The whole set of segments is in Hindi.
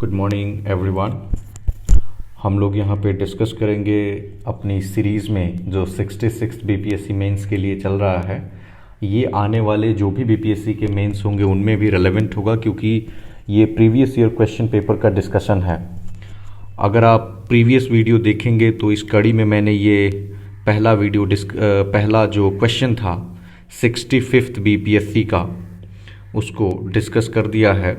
Good morning everyone. हम लोग यहाँ पे डिस्कस करेंगे अपनी सीरीज़ में जो 66 बीपीएससी मेंस के लिए चल रहा है। ये आने वाले जो भी बीपीएससी के मेंस होंगे उनमें भी रेलेवेंट होगा, क्योंकि ये प्रीवियस ईयर क्वेश्चन पेपर का डिस्कशन है। अगर आप प्रीवियस वीडियो देखेंगे तो इस कड़ी में मैंने ये पहला जो क्वेश्चन था 65th बीपीएससी का, उसको डिस्कस कर दिया है।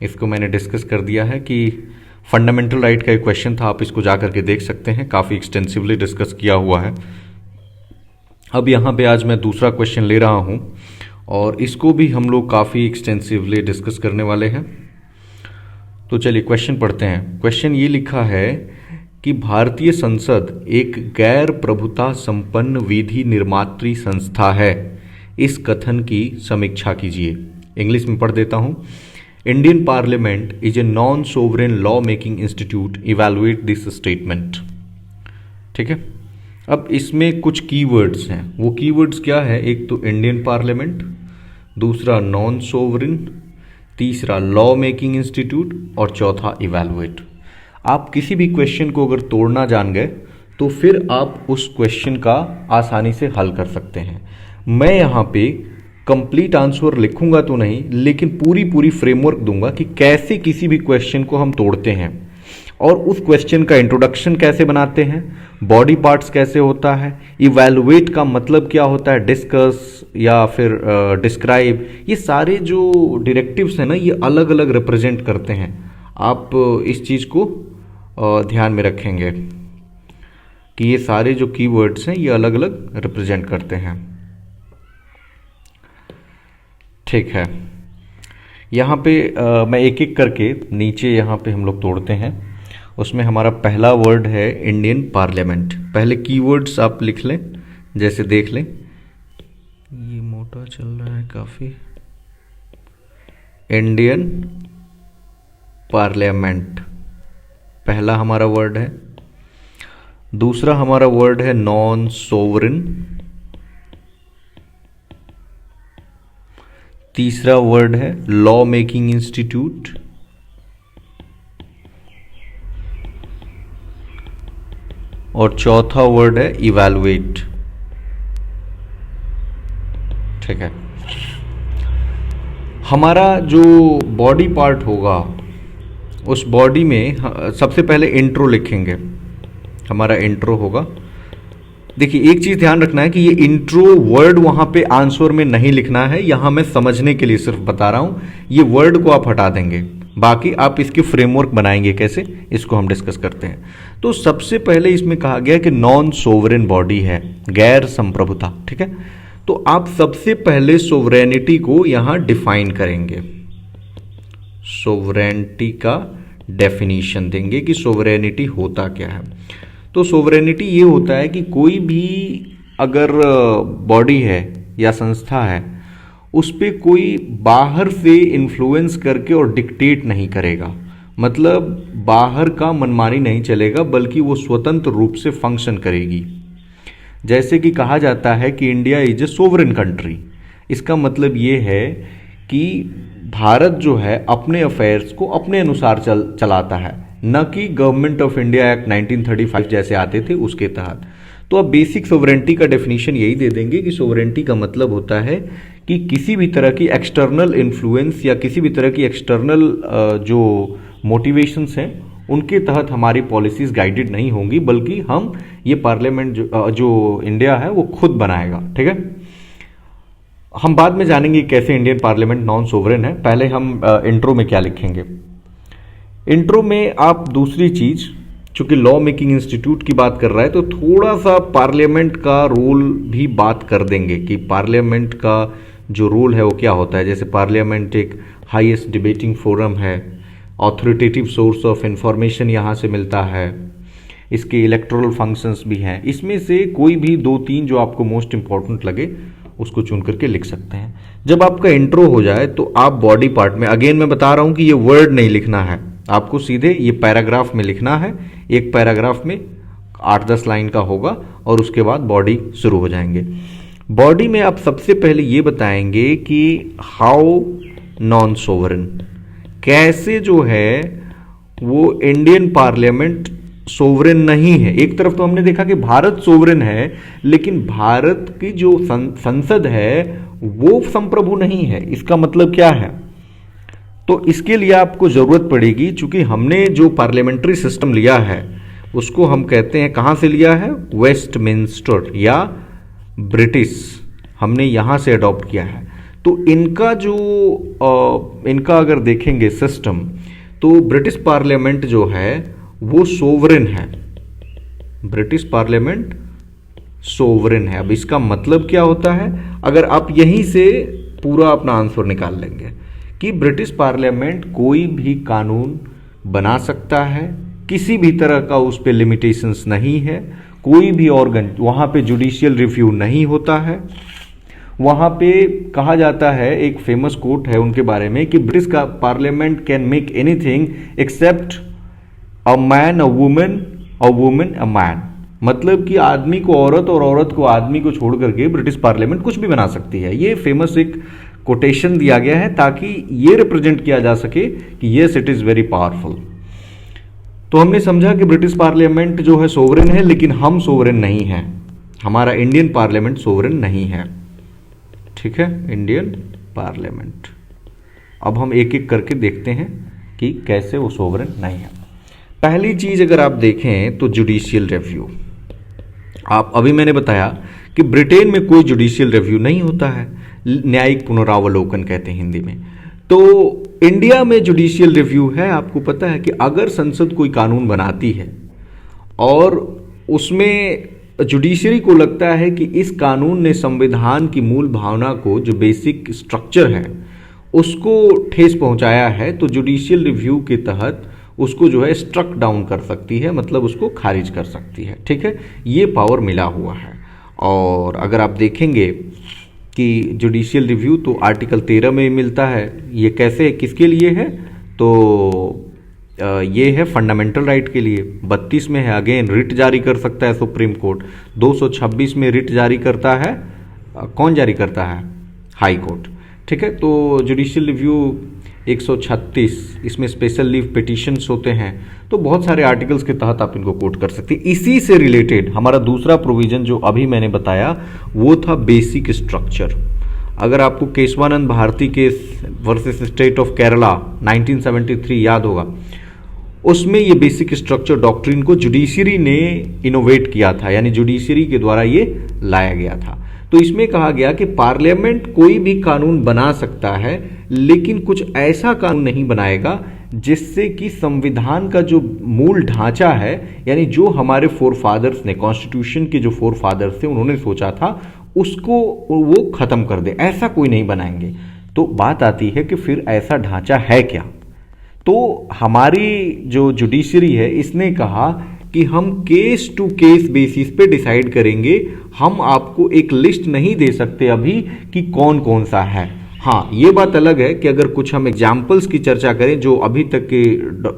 इसको मैंने डिस्कस कर दिया है कि फंडामेंटल राइट का एक क्वेश्चन था, आप इसको जा करके देख सकते हैं, काफ़ी एक्सटेंसिवली डिस्कस किया हुआ है। अब यहाँ पे आज मैं दूसरा क्वेश्चन ले रहा हूँ और इसको भी हम लोग काफ़ी एक्सटेंसिवली डिस्कस करने वाले हैं। तो चलिए क्वेश्चन पढ़ते हैं। क्वेश्चन ये लिखा है कि भारतीय संसद एक गैर प्रभुता संपन्न विधि निर्मात्री संस्था है, इस कथन की समीक्षा कीजिए। इंग्लिश में पढ़ देता हूँ। Indian parliament is a non sovereign law making institute, evaluate this statement. ठीक है, अब इसमें कुछ कीवर्ड्स हैं। वो कीवर्ड्स क्या है? एक तो इंडियन पार्लियामेंट, दूसरा नॉन सोवरेन, तीसरा लॉ मेकिंग इंस्टीट्यूट और चौथा इवैल्यूएट। आप किसी भी क्वेश्चन को अगर तोड़ना जान गए तो फिर आप उस क्वेश्चन का आसानी से हल कर सकते हैं। मैं यहाँ पे कंप्लीट आंसर लिखूंगा तो नहीं, लेकिन पूरी फ्रेमवर्क दूंगा कि कैसे किसी भी क्वेश्चन को हम तोड़ते हैं और उस क्वेश्चन का इंट्रोडक्शन कैसे बनाते हैं, बॉडी पार्ट्स कैसे होता है, इवैल्यूएट का मतलब क्या होता है, डिस्कस या फिर डिस्क्राइब, ये सारे जो डायरेक्टिव्स हैं ना, ये अलग अलग रिप्रेजेंट करते हैं। आप इस चीज़ को ध्यान में रखेंगे कि ये सारे जो कीवर्ड्स हैं ये अलग अलग रिप्रेजेंट करते हैं। ठीक है, यहाँ पे मैं एक एक करके नीचे यहाँ पे हम लोग तोड़ते हैं। उसमें हमारा पहला वर्ड है इंडियन पार्लियामेंट। पहले कीवर्ड्स आप लिख लें, जैसे देख लें, ये मोटा चल रहा है काफ़ी। इंडियन पार्लियामेंट पहला हमारा वर्ड है। दूसरा हमारा वर्ड है नॉन सोवरेन। तीसरा वर्ड है लॉ मेकिंग इंस्टीट्यूट। और चौथा वर्ड है इवैल्यूएट। ठीक है, हमारा जो बॉडी पार्ट होगा उस बॉडी में सबसे पहले इंट्रो लिखेंगे। हमारा इंट्रो होगा। देखिए, एक चीज ध्यान रखना है कि ये इंट्रो वर्ड वहां पे आंसर में नहीं लिखना है, यहां मैं समझने के लिए सिर्फ बता रहा हूं। ये वर्ड को आप हटा देंगे, बाकी आप इसकी फ्रेमवर्क बनाएंगे कैसे, इसको हम डिस्कस करते हैं। तो सबसे पहले इसमें कहा गया कि नॉन सोवरेन बॉडी है, गैर संप्रभुता। ठीक है, तो आप सबसे पहले सोवरेनिटी को यहां डिफाइन करेंगे। सोवरेनिटी का डेफिनेशन देंगे कि सोवरेनिटी होता क्या है। तो सोवरेनिटी ये होता है कि कोई भी अगर बॉडी है या संस्था है, उस पर कोई बाहर से इन्फ्लुएंस करके और डिक्टेट नहीं करेगा, मतलब बाहर का मनमानी नहीं चलेगा, बल्कि वो स्वतंत्र रूप से फंक्शन करेगी। जैसे कि कहा जाता है कि India is a sovereign country. इसका मतलब ये है कि भारत जो है अपने अफेयर्स को अपने अनुसार चलाता है, न कि गवर्नमेंट ऑफ इंडिया एक्ट 1935 जैसे आते थे उसके तहत। तो अब बेसिक सोवरेनिटी का डेफिनेशन यही दे देंगे कि सोवरेनिटी का मतलब होता है कि किसी भी तरह की एक्सटर्नल इन्फ्लुएंस या किसी भी तरह की एक्सटर्नल जो मोटिवेशंस हैं उनके तहत हमारी पॉलिसीज गाइडेड नहीं होंगी, बल्कि हम ये पार्लियामेंट जो इंडिया है वो खुद बनाएगा। ठीक है, हम बाद में जानेंगे कैसे इंडियन पार्लियामेंट नॉन सोवरेन है। पहले हम इंट्रो में क्या लिखेंगे। इंट्रो में आप दूसरी चीज, चूंकि लॉ मेकिंग इंस्टीट्यूट की बात कर रहा है तो थोड़ा सा पार्लियामेंट का रोल भी बात कर देंगे कि पार्लियामेंट का जो रोल है वो क्या होता है। जैसे पार्लियामेंट एक हाईएस्ट डिबेटिंग फोरम है, ऑथोरिटेटिव सोर्स ऑफ इंफॉर्मेशन यहाँ से मिलता है, इसके इलेक्टोरल फंक्शंस भी हैं। इसमें से कोई भी 2-3 जो आपको मोस्ट इंपॉर्टेंट लगे उसको चुन करके लिख सकते हैं। जब आपका इंट्रो हो जाए तो आप बॉडी पार्ट में, अगेन मैं बता रहा हूं कि ये वर्ड नहीं लिखना है, आपको सीधे ये पैराग्राफ में लिखना है। एक पैराग्राफ में 8-10 लाइन का होगा और उसके बाद बॉडी शुरू हो जाएंगे। बॉडी में आप सबसे पहले ये बताएंगे कि हाउ नॉन सोवरेन, कैसे जो है वो इंडियन पार्लियामेंट सोवरेन नहीं है। एक तरफ तो हमने देखा कि भारत सोवरेन है, लेकिन भारत की जो संसद है वो संप्रभु नहीं है। इसका मतलब क्या है? तो इसके लिए आपको जरूरत पड़ेगी, चूंकि हमने जो पार्लियामेंट्री सिस्टम लिया है उसको हम कहते हैं, कहां से लिया है? वेस्टमिंस्टर या ब्रिटिश, हमने यहां से अडॉप्ट किया है। तो इनका जो इनका अगर देखेंगे सिस्टम, तो ब्रिटिश पार्लियामेंट जो है वो सोवरेन है। ब्रिटिश पार्लियामेंट सोवरेन है। अब इसका मतलब क्या होता है? अगर आप यहीं से पूरा अपना आंसर निकाल लेंगे कि ब्रिटिश पार्लियामेंट कोई भी कानून बना सकता है, किसी भी तरह का उस पर लिमिटेशंस नहीं है, कोई भी ऑर्गन वहाँ पे जुडिशियल रिव्यू नहीं होता है। वहाँ पे कहा जाता है, एक फेमस कोट है उनके बारे में कि ब्रिटिश का parliament can make anything accept a man a women, a women a man. मतलब कि आदमी को औरत और औरत को आदमी को छोड़ करके ब्रिटिश पार्लियामेंट कुछ भी बना सकती है। ये फेमस एक कोटेशन दिया गया है ताकि ये रिप्रेजेंट किया जा सके कि yes it is very powerful. तो हमने समझा कि ब्रिटिश पार्लियामेंट जो है सोवरेन है, लेकिन हम सोवरेन नहीं हैं। हमारा इंडियन पार्लियामेंट सोवरेन नहीं है। ठीक है, इंडियन पार्लियामेंट। अब हम एक एक करके देखते हैं कि कैसे वो सोवरेन नहीं है। पहली चीज अगर आप देखें तो जुडिशियल रिव्यू। आप अभी मैंने बताया कि ब्रिटेन में कोई जुडिशियल रिव्यू नहीं होता है, न्यायिक पुनरावलोकन कहते हैं हिंदी में। तो इंडिया में जुडिशियल रिव्यू है। आपको पता है कि अगर संसद कोई कानून बनाती है और उसमें जुडिशरी को लगता है कि इस कानून ने संविधान की मूल भावना को, जो बेसिक स्ट्रक्चर है, उसको ठेस पहुंचाया है, तो जुडिशियल रिव्यू के तहत उसको जो है स्ट्रक डाउन कर सकती है, मतलब उसको खारिज कर सकती है। ठीक है, ये पावर मिला हुआ है। और अगर आप देखेंगे कि जुडिशियल रिव्यू तो आर्टिकल 13 में मिलता है। ये कैसे, किसके लिए है? तो ये है फंडामेंटल राइट के लिए। 32 में है, अगेन रिट जारी कर सकता है सुप्रीम कोर्ट। 226 में रिट जारी करता है, कौन जारी करता है? High court. ठीक है, तो जुडिशियल रिव्यू 136, इसमें स्पेशल लीव पिटिशंस होते हैं। तो बहुत सारे आर्टिकल्स के तहत आप इनको कोट कर सकते हैं। इसी से रिलेटेड हमारा दूसरा प्रोविजन जो अभी मैंने बताया वो था बेसिक स्ट्रक्चर। अगर आपको Kesavananda Bharati case versus state of Kerala 1973 याद होगा, उसमें ये बेसिक स्ट्रक्चर डॉक्ट्रिन को जुडिशरी ने इनोवेट किया था, यानी जुडिशरी के द्वारा ये लाया गया था। तो इसमें कहा गया कि पार्लियामेंट कोई भी कानून बना सकता है, लेकिन कुछ ऐसा कानून नहीं बनाएगा जिससे कि संविधान का जो मूल ढांचा है, यानी जो हमारे फोरफादर्स ने, कॉन्स्टिट्यूशन के जो फोरफादर्स थे उन्होंने सोचा था, उसको वो खत्म कर दे। ऐसा कोई नहीं बनाएंगे। तो बात आती है कि फिर ऐसा ढांचा है क्या? तो हमारी जो जुडिशरी है इसने कहा कि हम केस टू केस बेसिस पे डिसाइड करेंगे। हम आपको एक लिस्ट नहीं दे सकते अभी कि कौन कौन सा है। हाँ, ये बात अलग है कि अगर कुछ हम एग्जाम्पल्स की चर्चा करें जो अभी तक के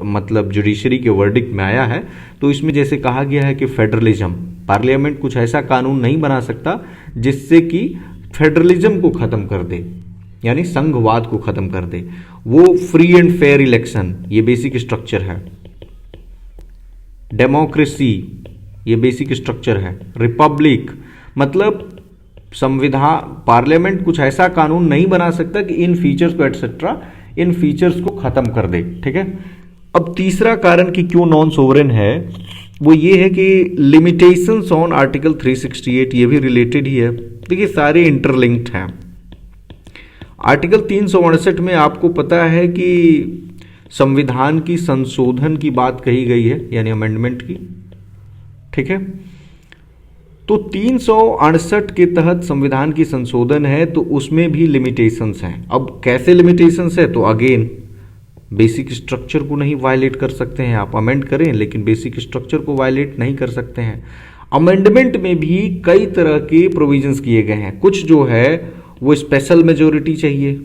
मतलब जुडिशरी के वर्डिक्ट में आया है, तो इसमें जैसे कहा गया है कि फेडरलिज्म, पार्लियामेंट कुछ ऐसा कानून नहीं बना सकता जिससे कि फेडरलिज्म को खत्म कर दे, यानी संघवाद को खत्म कर दे। वो फ्री एंड फेयर इलेक्शन, ये बेसिक स्ट्रक्चर है। डेमोक्रेसी, ये बेसिक स्ट्रक्चर है। रिपब्लिक, मतलब संविधान, पार्लियामेंट कुछ ऐसा कानून नहीं बना सकता कि इन फीचर्स को एटसेट्रा, इन फीचर्स को खत्म कर दे। ठीक है, अब तीसरा कारण कि क्यों नॉन सोवरेन है वो ये है कि लिमिटेशंस ऑन आर्टिकल 368, ये भी रिलेटेड ही है। देखिए सारे इंटरलिंक्ड हैं। आर्टिकल 368 में आपको पता है कि संविधान की संशोधन की बात कही गई है, यानी अमेंडमेंट की। ठीक है, तो 368 के तहत संविधान की संशोधन है, तो उसमें भी लिमिटेशंस हैं। अब कैसे लिमिटेशंस है? तो अगेन बेसिक स्ट्रक्चर को नहीं वायलेट कर सकते हैं आप। अमेंड करें लेकिन बेसिक स्ट्रक्चर को वायलेट नहीं कर सकते हैं। अमेंडमेंट में भी कई तरह के प्रोविजंस किए गए हैं। कुछ जो है वो स्पेशल मेजोरिटी चाहिए।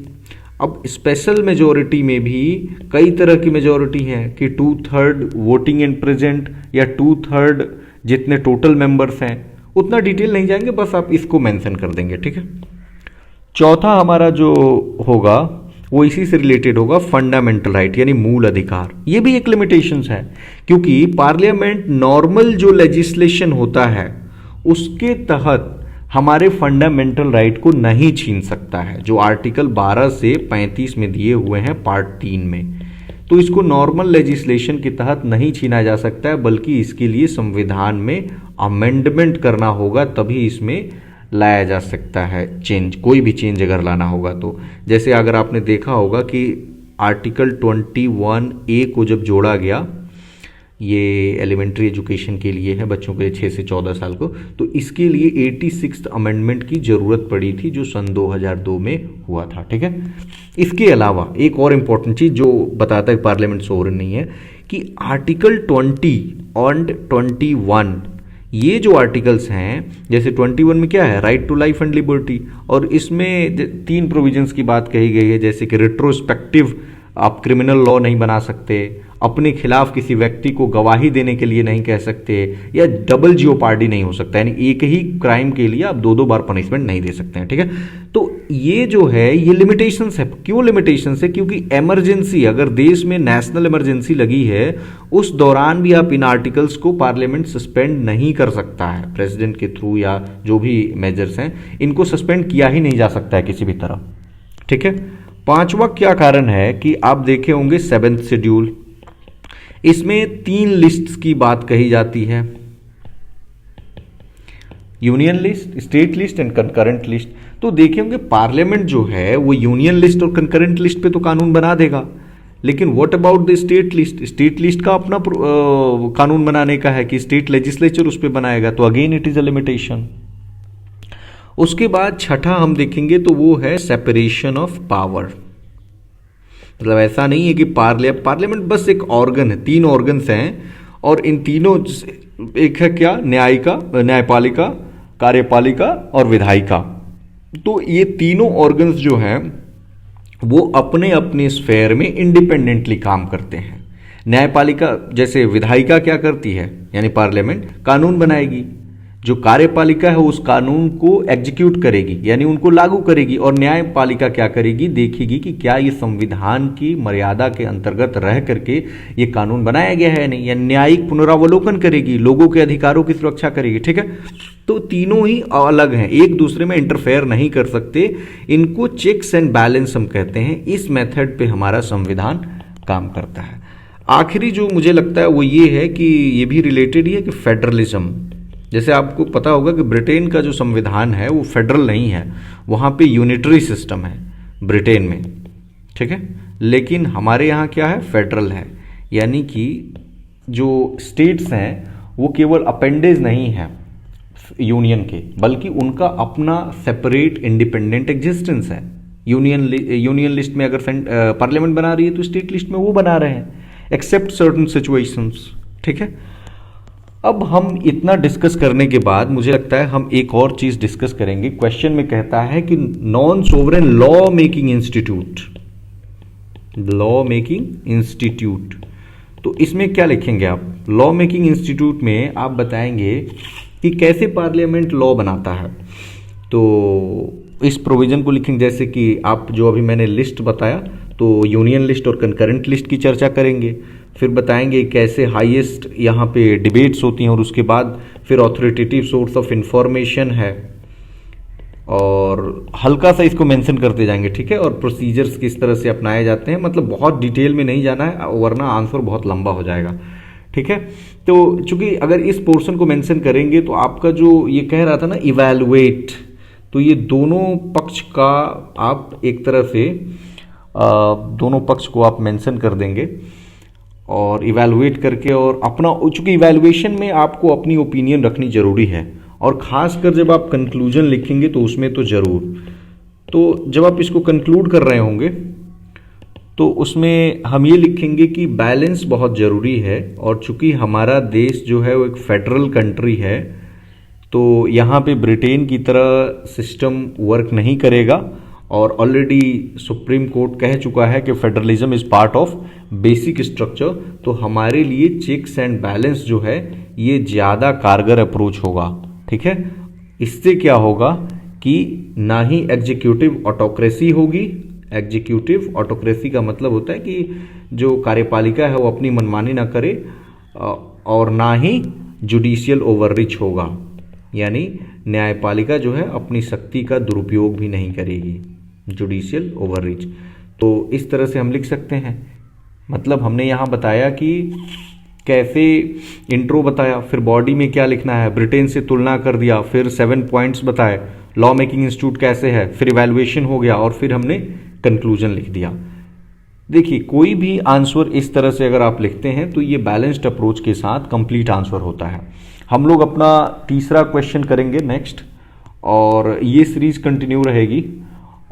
अब स्पेशल मेजोरिटी में भी कई तरह की मेजोरिटी है कि 2/3 वोटिंग इन प्रेजेंट या 2/3 जितने टोटल मेंबर्स हैं। उतना डिटेल नहीं जाएंगे, बस आप इसको मेंशन कर देंगे। ठीक है, चौथा हमारा जो होगा वो इसी से रिलेटेड होगा, फंडामेंटल राइट यानी मूल अधिकार। ये भी एक लिमिटेशंस है, क्योंकि पार्लियामेंट नॉर्मल जो लेजिस्लेशन होता है उसके तहत हमारे फंडामेंटल राइट को नहीं छीन सकता है, जो आर्टिकल 12 से 35 में दिए हुए हैं पार्ट 3 में। तो इसको नॉर्मल लेजिस्लेशन के तहत नहीं छीना जा सकता है, बल्कि इसके लिए संविधान में अमेंडमेंट करना होगा, तभी इसमें लाया जा सकता है चेंज, कोई भी चेंज अगर लाना होगा तो। जैसे अगर आपने देखा होगा कि आर्टिकल 21A को जब जोड़ा गया, ये एलिमेंट्री एजुकेशन के लिए है, बच्चों के लिए 6 से 14 साल को, तो इसके लिए 86th अमेंडमेंट की ज़रूरत पड़ी थी, जो सन 2002 में हुआ था। ठीक है, इसके अलावा एक और इम्पॉर्टेंट चीज़ जो बताता है पार्लियामेंट सोवरेन नहीं है, कि आर्टिकल 20 और 21, ये जो आर्टिकल्स हैं, जैसे 21 में क्या है, right to life and liberty, और इसमें 3 प्रोविजंस की बात कही गई है, जैसे कि रिट्रोस्पेक्टिव आप क्रिमिनल लॉ नहीं बना सकते, अपने खिलाफ किसी व्यक्ति को गवाही देने के लिए नहीं कह सकते, या डबल जियोपार्डी नहीं हो सकता, यानी एक ही क्राइम के लिए आप 2 बार पनिशमेंट नहीं दे सकते हैं। ठीक है, तो ये जो है ये लिमिटेशंस है। क्यों लिमिटेशंस है? क्योंकि इमरजेंसी, अगर देश में नेशनल इमरजेंसी लगी है, उस दौरान भी आप इन आर्टिकल्स को पार्लियामेंट सस्पेंड नहीं कर सकता है, प्रेसिडेंट के थ्रू या जो भी मेजर्स हैं, इनको सस्पेंड किया ही नहीं जा सकता है किसी भी तरह। ठीक है, 5वां क्या कारण है कि आप देखे होंगे 7th शेड्यूल, इसमें 3 लिस्ट्स की बात कही जाती है, union list, state list and concurrent list. तो देखे होंगे पार्लियामेंट जो है वो यूनियन लिस्ट और कंकरेंट लिस्ट पे तो कानून बना देगा, लेकिन what about the state list? State list का अपना कानून बनाने का है कि स्टेट लेजिस्लेचर उस पर बनाएगा, तो again it is a limitation. उसके बाद छठा हम देखेंगे तो वो है सेपरेशन ऑफ पावर। मतलब ऐसा नहीं है कि पार्लियामेंट बस एक ऑर्गन है, 3 ऑर्गन्स हैं, और इन तीनों, एक है क्या, न्यायपालिका, कार्यपालिका और विधायिका। तो ये तीनों ऑर्गन्स जो हैं वो अपने अपने स्फेयर में इंडिपेंडेंटली काम करते हैं। न्यायपालिका, जैसे विधायिका क्या करती है, यानी पार्लियामेंट कानून बनाएगी, जो कार्यपालिका है उस कानून को एग्जीक्यूट करेगी, यानी उनको लागू करेगी, और न्यायपालिका क्या करेगी, देखेगी कि क्या ये संविधान की मर्यादा के अंतर्गत रह करके ये कानून बनाया गया है नहीं, या न्यायिक पुनरावलोकन करेगी, लोगों के अधिकारों की सुरक्षा करेगी। ठीक है, तो तीनों ही अलग हैं, एक दूसरे में इंटरफेयर नहीं कर सकते, इनको चेक्स एंड बैलेंस हम कहते हैं। इस मेथड पे हमारा संविधान काम करता है। आखिरी जो मुझे लगता है वो ये है कि ये भी रिलेटेड ही है कि फेडरलिज्म। जैसे आपको पता होगा कि ब्रिटेन का जो संविधान है वो फेडरल नहीं है, वहाँ पे यूनिटरी सिस्टम है ब्रिटेन में। ठीक है, लेकिन हमारे यहाँ क्या है, फेडरल है, यानी कि जो स्टेट्स हैं वो केवल अपेंडेज नहीं है यूनियन के, बल्कि उनका अपना सेपरेट इंडिपेंडेंट एग्जिस्टेंस है। यूनियन लिस्ट में अगर पार्लियामेंट बना रही है तो स्टेट लिस्ट में वो बना रहे हैं, एक्सेप्ट सर्टन सिचुएशंस। ठीक है, अब हम इतना डिस्कस करने के बाद मुझे लगता है हम एक और चीज डिस्कस करेंगे। क्वेश्चन में कहता है कि non sovereign law making institute, law making institute, तो इसमें क्या लिखेंगे आप? लॉ मेकिंग इंस्टीट्यूट में आप बताएंगे कि कैसे पार्लियामेंट लॉ बनाता है। तो इस प्रोविजन को लिखेंगे, जैसे कि आप जो अभी मैंने लिस्ट बताया, तो यूनियन लिस्ट और कंकरेंट लिस्ट की चर्चा करेंगे, फिर बताएंगे कैसे हाईएस्ट यहाँ पे डिबेट्स होती हैं, और उसके बाद फिर ऑथोरिटेटिव सोर्स ऑफ इंफॉर्मेशन है, और हल्का सा इसको मेंशन करते जाएंगे। ठीक है, और प्रोसीजर्स किस तरह से अपनाए जाते हैं, मतलब बहुत डिटेल में नहीं जाना है वरना आंसर बहुत लंबा हो जाएगा। ठीक है, तो चूंकि अगर इस पोर्शन को मेंशन करेंगे तो आपका जो ये कह रहा था ना इवैल्यूएट, तो ये दोनों पक्ष का आप एक तरह से दोनों पक्ष को आप मेंशन कर देंगे, और इवैल्यूएट करके, और अपना, चूंकि इवैल्यूएशन में आपको अपनी ओपिनियन रखनी जरूरी है, और खासकर जब आप कंक्लूजन लिखेंगे तो उसमें तो जरूर। तो जब आप इसको कंक्लूड कर रहे होंगे तो उसमें हम ये लिखेंगे कि बैलेंस बहुत ज़रूरी है, और चूंकि हमारा देश जो है वो एक फेडरल कंट्री है, तो यहाँ पे ब्रिटेन की तरह सिस्टम वर्क नहीं करेगा, और ऑलरेडी सुप्रीम कोर्ट कह चुका है कि federalism is part of basic structure. तो हमारे लिए चेक्स एंड बैलेंस जो है ये ज़्यादा कारगर अप्रोच होगा। ठीक है, इससे क्या होगा कि ना ही एग्जीक्यूटिव ऑटोक्रेसी होगी, एग्जीक्यूटिव ऑटोक्रेसी का मतलब होता है कि जो कार्यपालिका है वो अपनी मनमानी ना करे और ना ही जुडिशियल ओवररीच होगा, यानी न्यायपालिका जो है अपनी शक्ति का दुरुपयोग भी नहीं करेगी, जुडिशियल ओवररीच। तो इस तरह से हम लिख सकते हैं। मतलब हमने यहाँ बताया कि कैसे इंट्रो बताया, फिर बॉडी में क्या लिखना है, ब्रिटेन से तुलना कर दिया, फिर 7 पॉइंट्स बताए, लॉ मेकिंग इंस्टीट्यूट कैसे है, फिर इवैल्यूएशन हो गया और फिर हमने कंक्लूजन लिख दिया। देखिए कोई भी आंसर इस तरह से अगर आप लिखते हैं तो ये बैलेंस्ड अप्रोच के साथ कंप्लीट आंसर होता है। हम लोग अपना तीसरा क्वेश्चन करेंगे नेक्स्ट, और ये सीरीज कंटिन्यू रहेगी।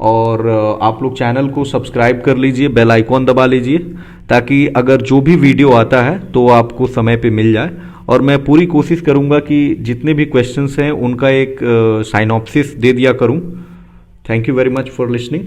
और आप लोग चैनल को सब्सक्राइब कर लीजिए, बेल आइकॉन दबा लीजिए, ताकि अगर जो भी वीडियो आता है तो आपको समय पे मिल जाए। और मैं पूरी कोशिश करूंगा कि जितने भी क्वेश्चंस हैं उनका एक साइनॉप्सिस दे दिया करूं। Thank you very much for listening.